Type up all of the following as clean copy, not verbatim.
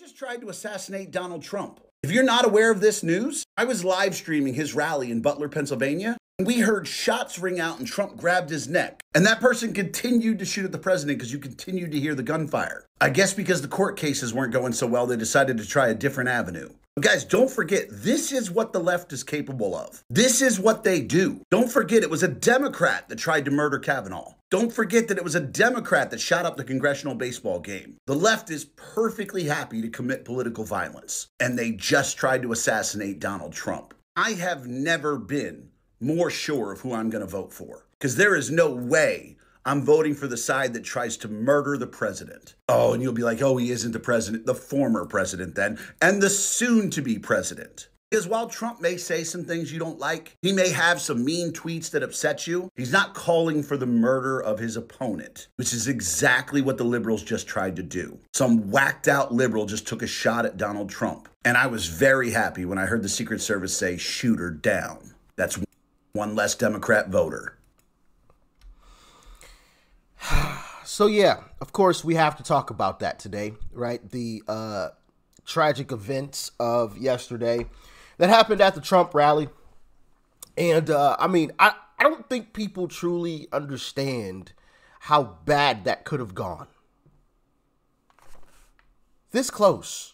just tried to assassinate Donald Trump. If you're not aware of this news, I was live streaming his rally in Butler, Pennsylvania, and we heard shots ring out and Trump grabbed his neck. And that person continued to shoot at the president because you continued to hear the gunfire. I guess because the court cases weren't going so well, they decided to try a different avenue. But guys, don't forget, this is what the left is capable of. This is what they do. Don't forget, it was a Democrat that tried to murder Kavanaugh. Don't forget that it was a Democrat that shot up the congressional baseball game. The left is perfectly happy to commit political violence, and they just tried to assassinate Donald Trump. I have never been more sure of who I'm going to vote for, because there is no way I'm voting for the side that tries to murder the president. Oh, and you'll be like, oh, he isn't the president, the former president then, and the soon-to-be president. Because while Trump may say some things you don't like, he may have some mean tweets that upset you, he's not calling for the murder of his opponent, which is exactly what the liberals just tried to do. Some whacked out liberal just took a shot at Donald Trump. And I was very happy when I heard the Secret Service say, shoot her down. That's one less Democrat voter. So yeah, of course we have to talk about that today, right? The tragic events of yesterday that happened at the Trump rally. And I mean, I don't think people truly understand how bad that could have gone. This close.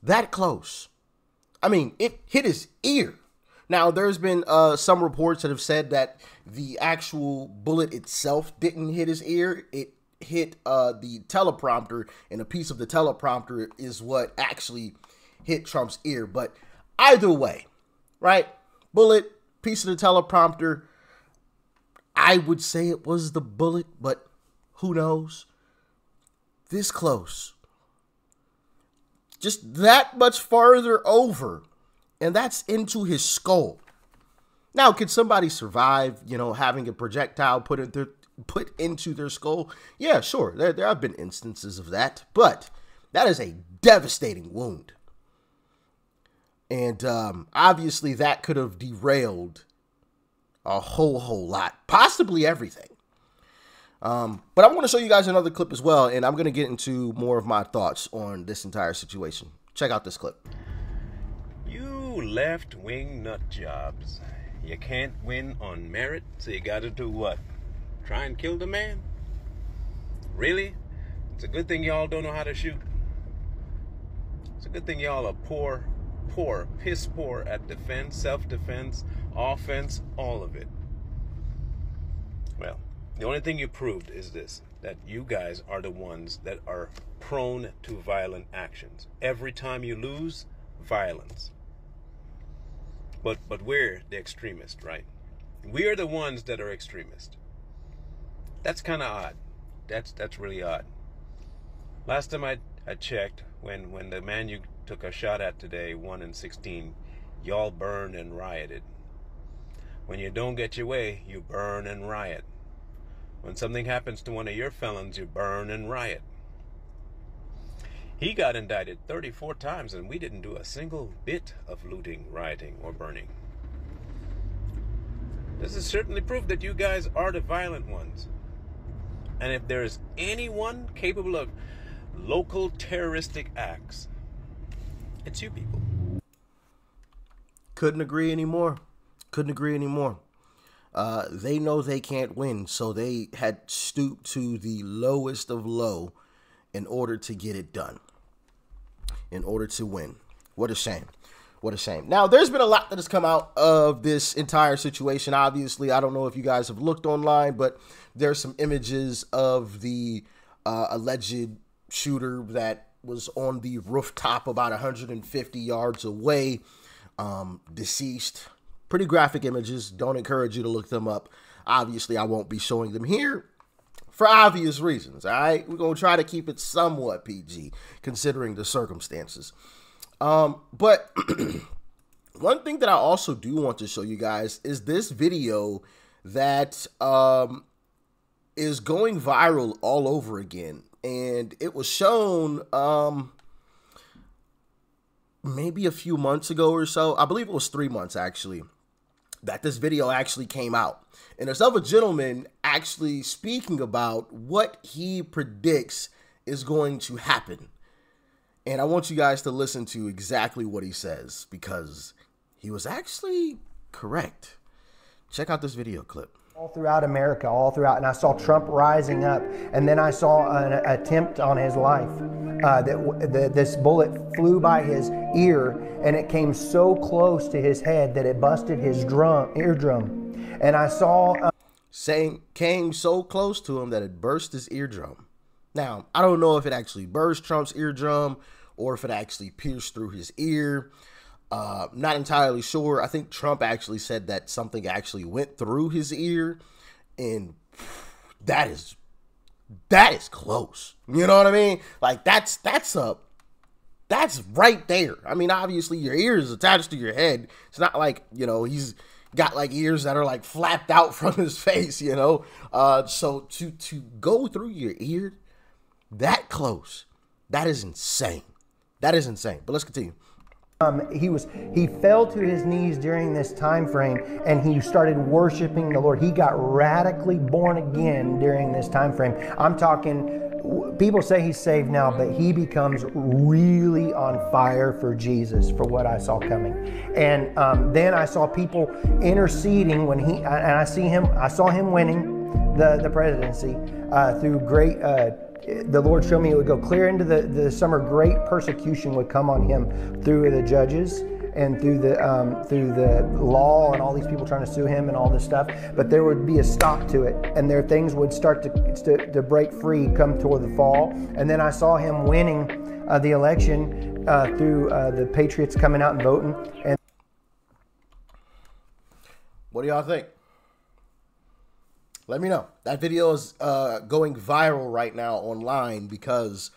That close. I mean, it hit his ear. Now, there's been some reports that have said that the actual bullet itself didn't hit his ear. It hit the teleprompter, and a piece of the teleprompter is what actually hit Trump's ear. But either way, right? Bullet, piece of the teleprompter. I would say it was the bullet, but who knows? This close. Just that much farther over. And that's into his skull. Now, could somebody survive, having a projectile put into their skull? Yeah, sure. There have been instances of that. But that is a devastating wound. And obviously that could have derailed a whole lot. Possibly everything. But I want to show you guys another clip as well. And I'm going to get into more of my thoughts on this entire situation. Check out this clip. Left-wing nut jobs. You can't win on merit, so you gotta do what? Try and kill the man? Really? It's a good thing y'all don't know how to shoot. It's a good thing y'all are piss poor at defense, self-defense, offense, all of it. Well, the only thing you proved is this, that you guys are the ones that are prone to violent actions. Every time you lose, violence. But we're the extremists, right? We are the ones that are extremists. That's kind of odd. That's really odd. Last time I checked, when the man you took a shot at today won in 16, y'all burned and rioted. When you don't get your way, you burn and riot. When something happens to one of your felons, you burn and riot. He got indicted 34 times, and we didn't do a single bit of looting, rioting, or burning. This is certainly proof that you guys are the violent ones. And if there is anyone capable of local terroristic acts, it's you people. Couldn't agree anymore. Couldn't agree anymore. They know they can't win, so they had stooped to the lowest of low in order to get it done. In order to win. What a shame. What a shame. Now, there's been a lot that has come out of this entire situation. Obviously, I don't know if you guys have looked online, but there's some images of the alleged shooter that was on the rooftop about 150 yards away, deceased. Pretty graphic images. Don't encourage you to look them up. Obviously, I won't be showing them here for obvious reasons, all right? We're going to try to keep it somewhat PG, considering the circumstances. But one thing that I also do want to show you guys is this video that is going viral all over again. And it was shown maybe a few months ago or so. I believe it was 3 months, actually, that this video actually came out. And there's of a gentleman actually speaking about what he predicts is going to happen. And I want you guys to listen to exactly what he says, because he was actually correct. Check out this video clip. All throughout America, all throughout, and I saw Trump rising up, and then I saw an attempt on his life. This bullet flew by his ear, and it came so close to his head that it busted his eardrum. And I saw... Saying came so close to him that it burst his eardrum. Now, I don't know if it actually burst Trump's eardrum or if it actually pierced through his ear. Not entirely sure. I think Trump actually said that something actually went through his ear, and that is close. You know what I mean? Like that's right there. I mean, obviously your ear is attached to your head. It's not like, you know, he's got like ears that are like flapped out from his face, you know? So to go through your ear that close, that is insane. That is insane. But let's continue. He fell to his knees during this time frame, and he started worshiping the Lord. He got radically born again during this time frame. I'm talking, people say he's saved now, but he becomes really on fire for Jesus, for what I saw coming. And then I saw people interceding when I saw him winning the presidency through great. The Lord showed me it would go clear into the summer. Great persecution would come on him through the judges and through the law and all these people trying to sue him and all this stuff. But there would be a stop to it, and there things would start to break free come toward the fall. And then I saw him winning the election through the Patriots coming out and voting. And what do y'all think? Let me know. That video is going viral right now online because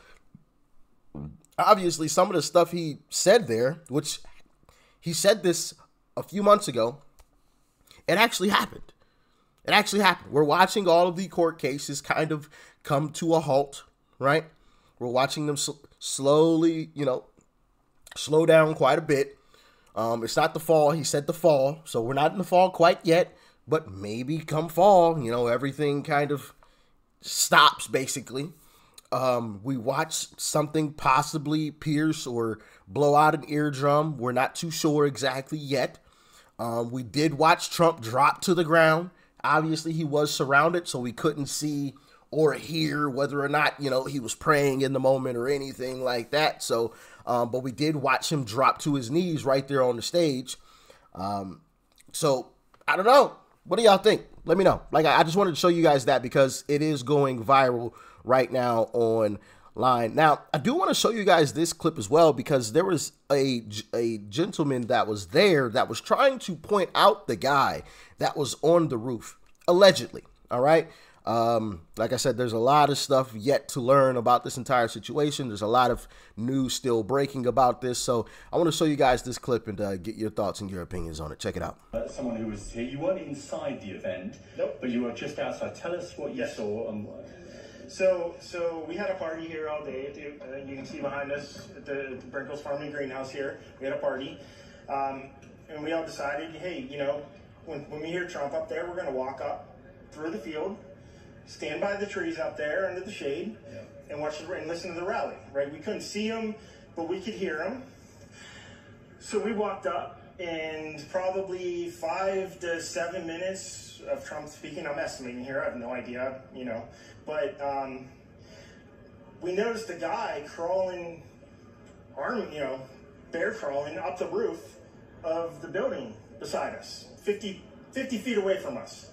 obviously some of the stuff he said there, which he said this a few months ago, it actually happened. It actually happened. We're watching all of the court cases kind of come to a halt, right? We're watching them slowly, you know, slow down quite a bit. It's not the fall. He said the fall. So we're not in the fall quite yet. But maybe come fall, you know, everything kind of stops, basically. We watched something possibly pierce or blow out an eardrum. We're not too sure exactly yet. We did watch Trump drop to the ground. Obviously, he was surrounded, so we couldn't see or hear whether or not, you know, he was praying in the moment or anything like that. So, but we did watch him drop to his knees right there on the stage. So, I don't know. What do y'all think? Let me know. Like, I just wanted to show you guys that because it is going viral right now online. Now, I do want to show you guys this clip as well because there was a gentleman that was there that was trying to point out the guy that was on the roof, allegedly. All right. Like I said, there's a lot of stuff yet to learn about this entire situation. There's a lot of news still breaking about this. So I want to show you guys this clip and get your thoughts and your opinions on it. Check it out. Someone who was here, you weren't inside the event, nope, but you were just outside. Tell us what you saw. So we had a party here all day. You can see behind us at the Brinkles Farming Greenhouse here. We had a party. And we all decided, hey, you know, when we hear Trump up there, we're going to walk up through the field, stand by the trees up there under the shade, and watch and listen to the rally, right? We couldn't see him, but we could hear him. So we walked up, and probably 5 to 7 minutes of Trump speaking. I'm estimating here, I have no idea, you know. But we noticed a guy crawling, bear crawling up the roof of the building beside us, 50 feet away from us.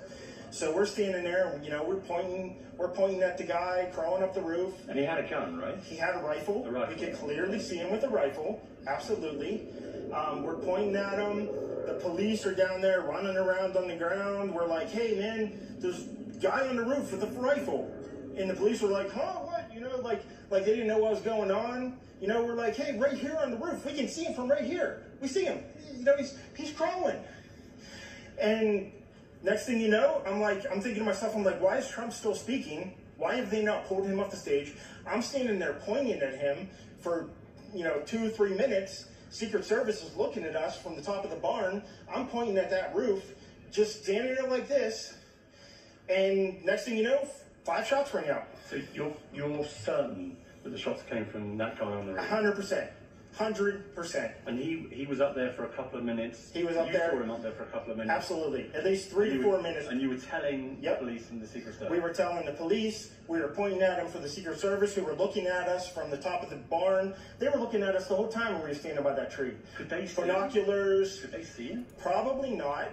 So we're standing there, and, you know, we're pointing at the guy crawling up the roof. And he had a gun, right? He had a rifle. We could clearly see him with a rifle, absolutely. We're pointing at him. The police are down there running around on the ground. We're like, hey, man, there's a guy on the roof with a rifle. And the police were like, huh, what? You know, like they didn't know what was going on. You know, we're like, hey, right here on the roof. We can see him from right here. We see him. You know, he's crawling. And next thing you know, I'm thinking to myself, I'm like, why is Trump still speaking? Why have they not pulled him off the stage? I'm standing there pointing at him for, 2 or 3 minutes. Secret Service is looking at us from the top of the barn. I'm pointing at that roof, just standing there like this. And next thing you know, 5 shots ring out. So you're certain But the shots came from that guy on the roof. 100%. 100%. And he was up there for a couple of minutes. He was up there. You saw him up there for a couple of minutes. Absolutely. At least 3 to 4 minutes. And you were telling the police and the Secret Service. We were telling the police. We were pointing at them for the Secret Service, who were looking at us from the top of the barn. They were looking at us the whole time when we were standing by that tree. Could they see binoculars? Could they see him? Probably not.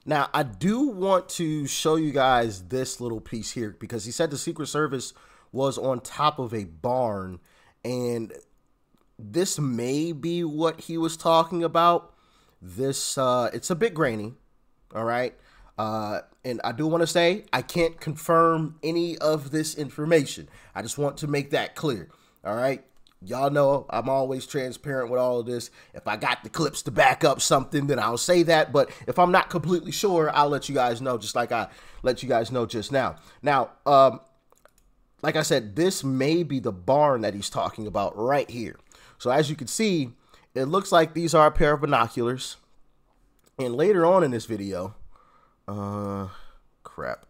Now, I do want to show you guys this little piece here, because he said the Secret Service was on top of a barn, and this may be what he was talking about. This, it's a bit grainy, all right? And I do want to say, I can't confirm any of this information. I just want to make that clear, all right? Y'all know I'm always transparent with all of this. If I got the clips to back up something, then I'll say that. But if I'm not completely sure, I'll let you guys know, just like I let you guys know just now. Now, like I said, this may be the barn that he's talking about right here. So as you can see, it looks like these are a pair of binoculars. And later on in this video, crap.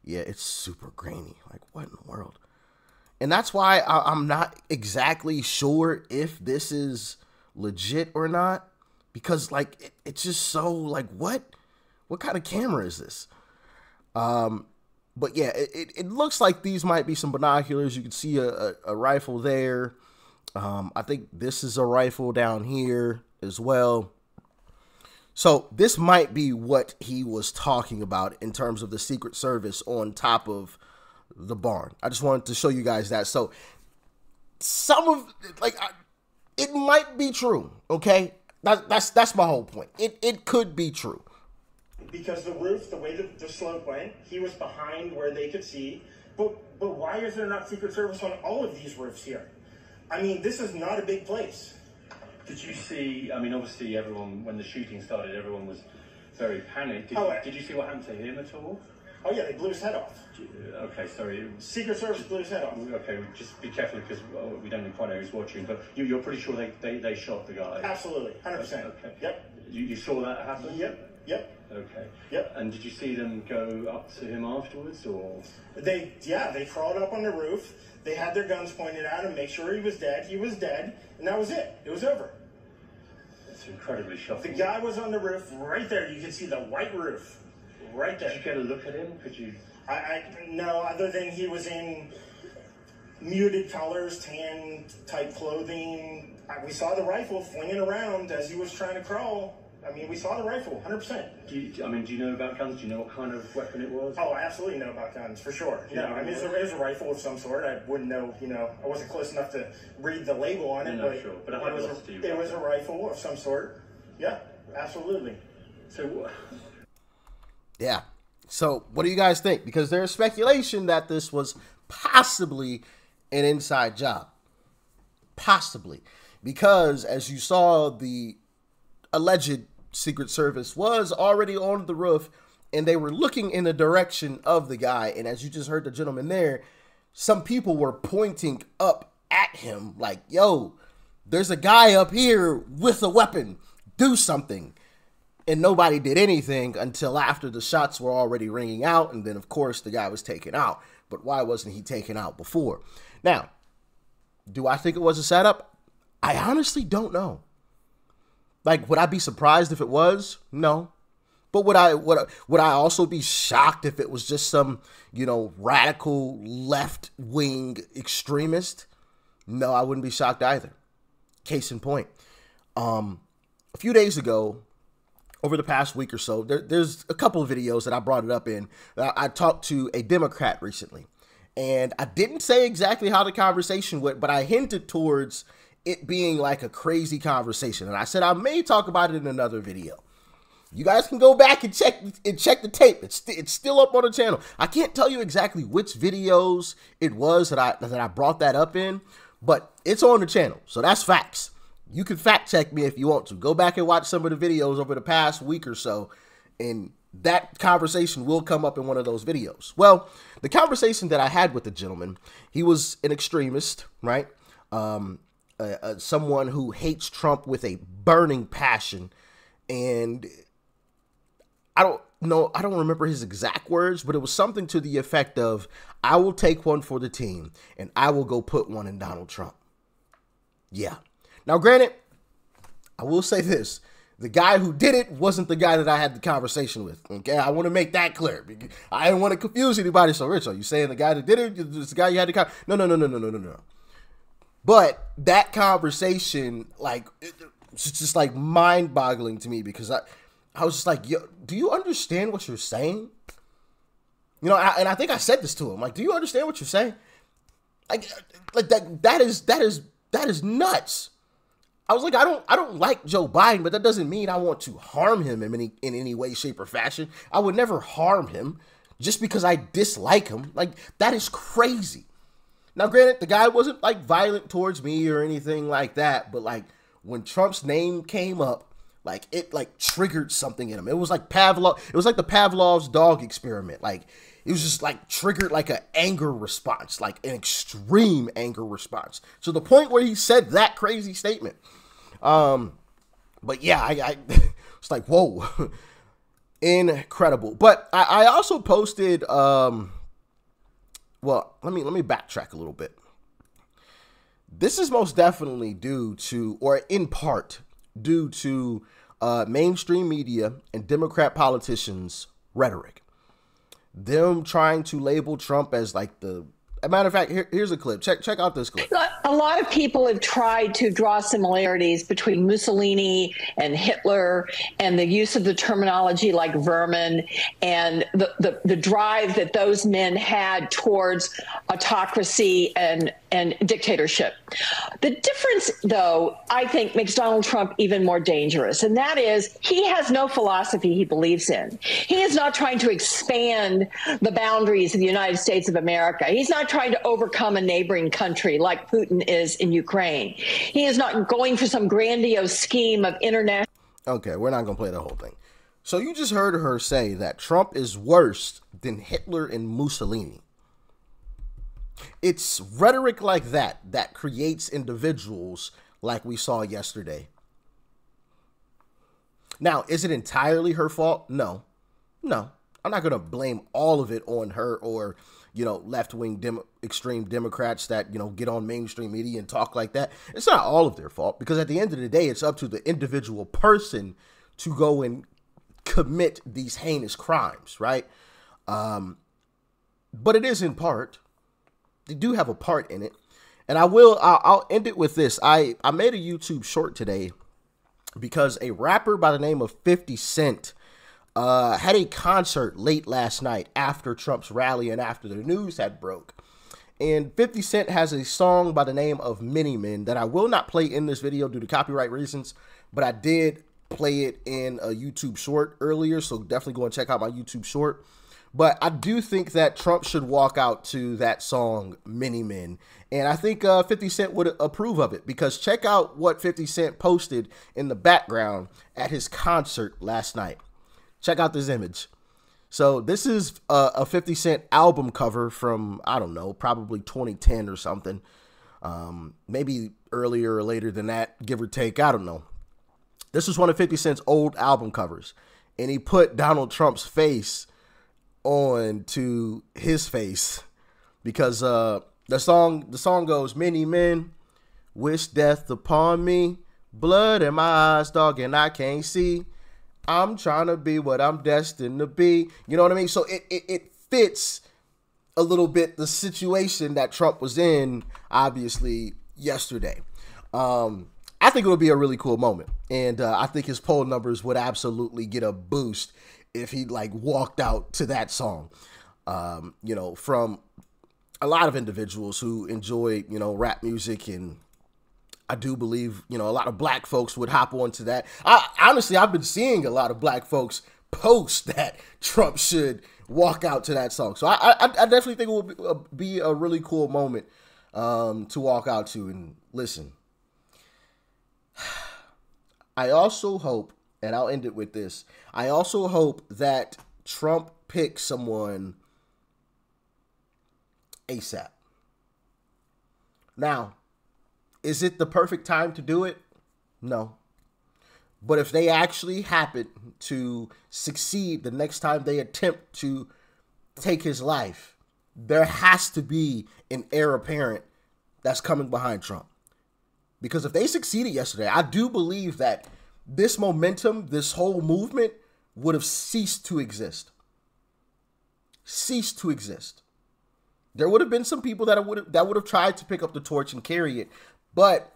Yeah, it's super grainy. Like, what in the world? And that's why I'm not exactly sure if this is legit or not, because like it's just so like, what kind of camera is this? But yeah, it looks like these might be some binoculars. You can see a rifle there. I think this is a rifle down here as well. So this might be what he was talking about in terms of the Secret Service on top of the barn. I just wanted to show you guys that. So some of it might be true. Okay, that's my whole point. It could be true. Because the roof, the way the slope went, he was behind where they could see. But why is there not Secret Service on all of these roofs here? I mean, this is not a big place. Did you see, I mean, obviously everyone, when the shooting started, everyone was very panicked. Did you see what happened to him at all? Oh yeah, they blew his head off. Okay, sorry. Secret Service blew his head off. Okay, just be careful because we don't quite know who's watching, but you're pretty sure they shot the guy? Absolutely, 100%. Okay. Yep. You saw that happen? Yep. Okay. Yep. And did you see them go up to him afterwards, or? They crawled up on the roof. They had their guns pointed at him, make sure he was dead. He was dead, and that was it. It was over. It's incredibly shocking. The guy was on the roof right there. You can see the white roof right there. Did you get a look at him? Could you? No, other than he was in muted colors, tan type clothing. We saw the rifle flinging around as he was trying to crawl. I mean, we saw the rifle, 100%. Do you know about guns? Do you know what kind of weapon it was? Oh, I absolutely know about guns, for sure. No, I mean, it was a rifle of some sort. I wouldn't know, I wasn't close enough to read the label on it, sure. But it was a rifle of some sort. Yeah, absolutely. So, yeah. So, what do you guys think? Because there's speculation that this was possibly an inside job. Possibly. Because, as you saw, the alleged Secret Service was already on the roof, and they were looking in the direction of the guy. And as you just heard the gentleman there, some people were pointing up at him like, yo, there's a guy up here with a weapon. Do something. And nobody did anything until after the shots were already ringing out. And then, of course, the guy was taken out. But why wasn't he taken out before? Now, do I think it was a setup? I honestly don't know. Like, would I be surprised if it was? No. But would I also be shocked if it was just some, radical left-wing extremist? No, I wouldn't be shocked either. Case in point. A few days ago, over the past week or so, there's a couple of videos that I brought it up in. I talked to a Democrat recently. And I didn't say exactly how the conversation went, but I hinted towards it being like a crazy conversation. And I said I may talk about it in another video. You guys can go back and check the tape. It's still up on the channel. I can't tell you exactly which videos it was that I brought that up in, but it's on the channel. So that's facts. You can fact check me if you want to. Go back and watch some of the videos over the past week or so, and that conversation will come up in one of those videos. Well, the conversation that I had with the gentleman, he was an extremist, right? Someone who hates Trump with a burning passion. And no, I don't remember his exact words, but it was something to the effect of, I will take one for the team and I will go put one in Donald Trump. Yeah. Now, granted, I will say this. The guy who did it wasn't the guy that I had the conversation with. Okay, I want to make that clear. I didn't want to confuse anybody. So, Rich, are you saying the guy that did it is the guy you had the conversation? No. But that conversation, like, it's just like mind-boggling to me, because I was just like, yo, do you understand what you're saying? You know, and I think I said this to him. Like, do you understand what you're saying? Like that is nuts. I was like, I don't like Joe Biden, but that doesn't mean I want to harm him in any way, shape, or fashion. I would never harm him just because I dislike him. Like, that is crazy. Now, granted, the guy wasn't like violent towards me or anything like that, but like when Trump's name came up, like it like triggered something in him. It was like It was like the Pavlov's dog experiment. Like, it was just like triggered like an anger response, like an extreme anger response, to the point where he said that crazy statement. But yeah, I it's like, whoa, incredible. But I also posted, well, let me backtrack a little bit. This is most definitely due to, or in part due to, mainstream media and Democrat politicians' rhetoric. Them trying to label Trump as like the, as a matter of fact, here's a clip. Check out this clip. A lot of people have tried to draw similarities between Mussolini and Hitler, and the use of the terminology like vermin, and the drive that those men had towards autocracy and dictatorship. The difference, though, I think makes Donald Trump even more dangerous, and that is he has no philosophy he believes in. He is not trying to expand the boundaries of the United States of America. He's not trying to overcome a neighboring country like Putin is in Ukraine. He is not going for some grandiose scheme of international. Okay, we're not going to play the whole thing. So you just heard her say that Trump is worse than Hitler and Mussolini. It's rhetoric like that that creates individuals like we saw yesterday. Now, is it entirely her fault? No. I'm not going to blame all of it on her or, you know, left-wing extreme Democrats that, you know, get on mainstream media and talk like that. It's not all of their fault, because at the end of the day, it's up to the individual person to go and commit these heinous crimes, right? But it is in part. They do have a part in it. And I'll end it with this. I made a YouTube short today because a rapper by the name of 50 Cent had a concert late last night after Trump's rally and after the news had broke. And 50 Cent has a song by the name of Many Men that I will not play in this video due to copyright reasons, but I did play it in a YouTube short earlier, so definitely go and check out my YouTube short. But I do think that Trump should walk out to that song, Many Men. And I think 50 Cent would approve of it, because check out what 50 Cent posted in the background at his concert last night. Check out this image. So this is a 50 Cent album cover from, I don't know, probably 2010 or something. Maybe earlier or later than that, give or take, I don't know. This was one of 50 Cent's old album covers. And he put Donald Trump's face on to his face, because the song goes, many men wish death upon me, blood in my eyes, dog, and I can't see. I'm trying to be what I'm destined to be. You know what I mean? So it fits a little bit the situation that Trump was in, obviously, yesterday. I think it would be a really cool moment. And I think his poll numbers would absolutely get a boost if he like walked out to that song. You know, from a lot of individuals who enjoy, you know, rap music, and I do believe, you know, a lot of black folks would hop onto that. Honestly, I've been seeing a lot of black folks post that Trump should walk out to that song. So I definitely think it will be a really cool moment to walk out to. And listen, I also hope, and I'll end it with this, I also hope that Trump picks someone ASAP. Now, is it the perfect time to do it? No. But if they actually happen to succeed the next time they attempt to take his life, there has to be an heir apparent that's coming behind Trump. Because if they succeeded yesterday, I do believe that this momentum, this whole movement would have ceased to exist. Ceased to exist. There would have been some people that would have tried to pick up the torch and carry it. But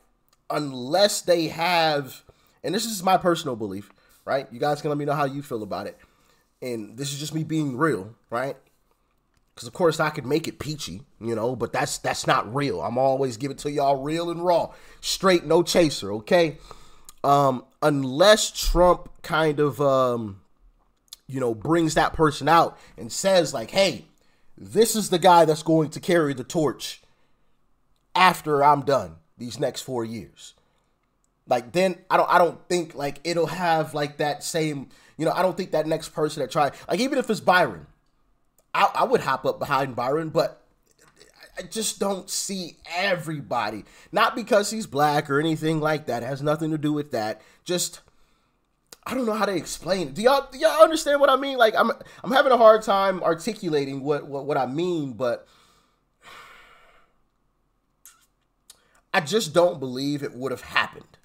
unless they have, and this is my personal belief, right? You guys can let me know how you feel about it. And this is just me being real, right? Because, of course, I could make it peachy, you know, but that's not real. I'm always giving it to y'all real and raw. Straight, no chaser, okay? Unless Trump kind of, you know, brings that person out and says, like, hey, this is the guy that's going to carry the torch after I'm done these next 4 years. Like, then I don't think, like, it'll have, like, that same, you know, I don't think that next person that tried, like, even if it's Byron, I would hop up behind Byron, but I just don't see everybody. Not because he's black or anything like that. It has nothing to do with that. Just, I don't know how to explain it. Do y'all understand what I mean? Like, I'm having a hard time articulating what I mean, but I just don't believe it would have happened.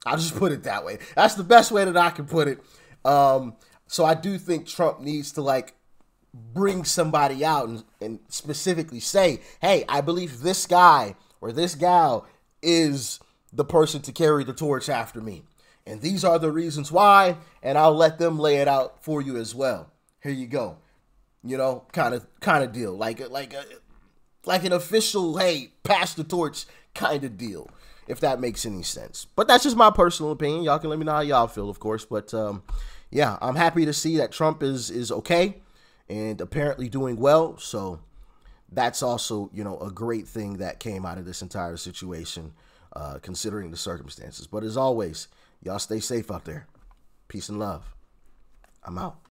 I'll just put it that way. That's the best way that I can put it. So I do think Trump needs to, like, bring somebody out and specifically say, hey, I believe this guy or this gal is the person to carry the torch after me. And these are the reasons why, and I'll let them lay it out for you as well. Here you go. You know, kind of deal. Like an official, hey, pass the torch kind of deal, if that makes any sense. But that's just my personal opinion. Y'all can let me know how y'all feel, of course. But yeah, I'm happy to see that Trump is okay and apparently doing well. So that's also, you know, a great thing that came out of this entire situation, considering the circumstances. But as always, y'all stay safe out there. Peace and love. I'm out.